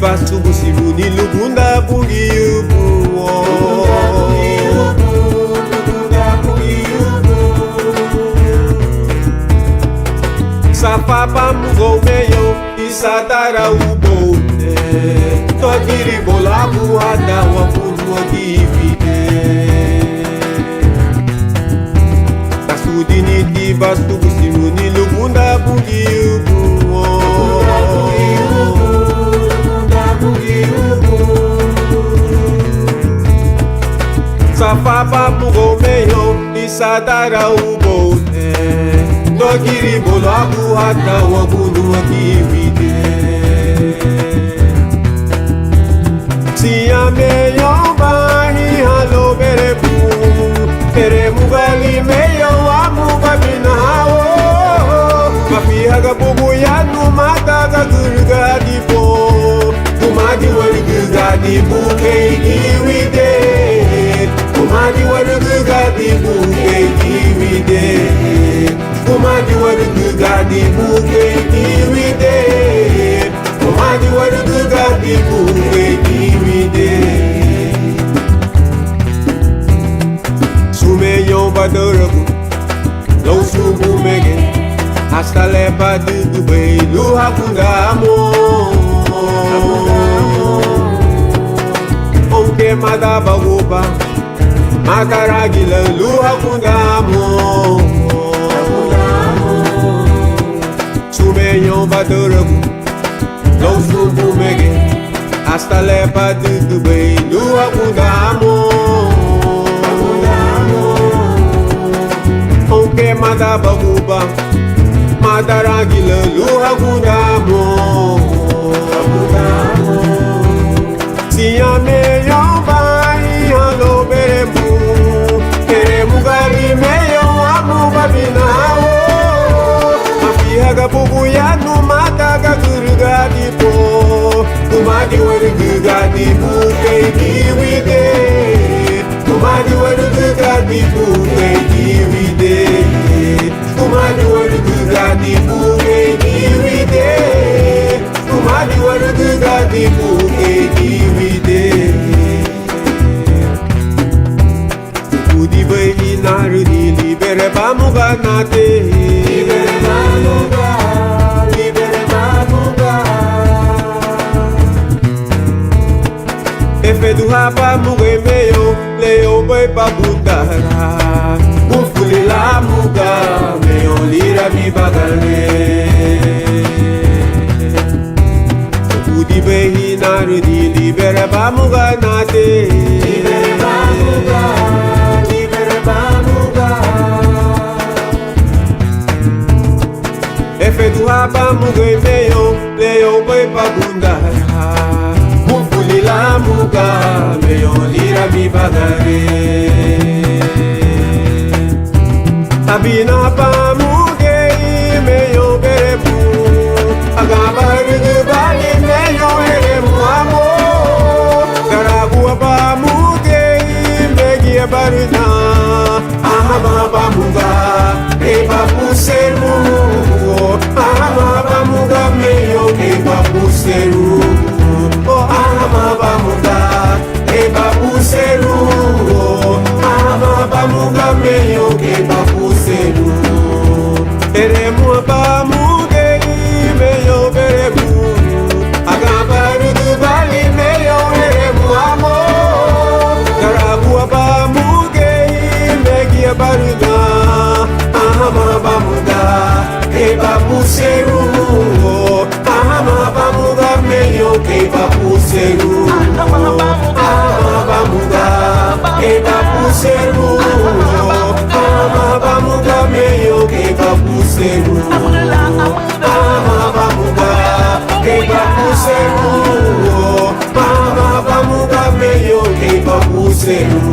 vastu busibu ni lugunda bugi ubu. Safapa mugo meyo isadara ubo. Togiri bolabu hada wapunu wakivide. Kasudini di vastu busibu ni lugunda bugi ubu. Safapa mugo meyo isadara ubo. Togiri bolabu hada wapunu wakivide. Siya meyo bahi halo berebu. Tere mugali meyo amu babinao. Mafihaga bubu yanu mataga gurgadi po. Kumadi wali gurgadi buke giwide. Kumadi wali gurgadi buke giwide. Kumadi wali gurgadi buke giwide. Kumadi wali gurgadi buke giwide. Sumeyo badarabu, lo subu mege. Hasta lepa dugu bay lu hakundamo. Onke madaba woba, makaragila lu hakundamo. Sumeyo badarabu, lo subu mege. Hasta lepa dugu bay lu hakundamo. Onke madaba woba, madaragila lu hakundamo. Siya meyo bayi halo beremu. Beremu gali meyo amu babinao. Mafihaga bubu yanu mataga gurgadi po. Kumadi wali gurgadi buke giwide. Kumadi wali gurgadi buke giwide. Kumadi wali gurgadi buke giwide. Kumadi wali gurgadi buke giwide. Kudi bayi narudi libere bamuga nate. Libere bamuga, libere bamuga. Efe du hapa muge meyo, leo bay babundara. Mufuli la muga, meyo lira mi bagale. Kudi bayi narudi libere bamuga nate. Libere bamuga, libere bamuga. Efe du hapa muge meyo, leo bay babundara. Mufuli la muga, meyo lira mi bagale. Abina pa muge meyo berebu. Agabari bali meyo eremu amo. Garabu pa muge megi barina. Ahama pa muga eba puseru. Ahama pa muga meyo eba puseru. Oh ahama pa muga eba puseru. Ahama pa muga meyo eba puseru. Eremu pa muge meyo berebu. Agabari bali meyo eremu amo. Garabu pa muge megi barina. Ahama pa muga eba puseru. Ahama pa muga meyo eba puseru. Ahama pa muga eba puseru. Ahama pa muga meyo eba puseru. Ahama pa muga eba puseru. Ahama pa muga meyo eba puseru.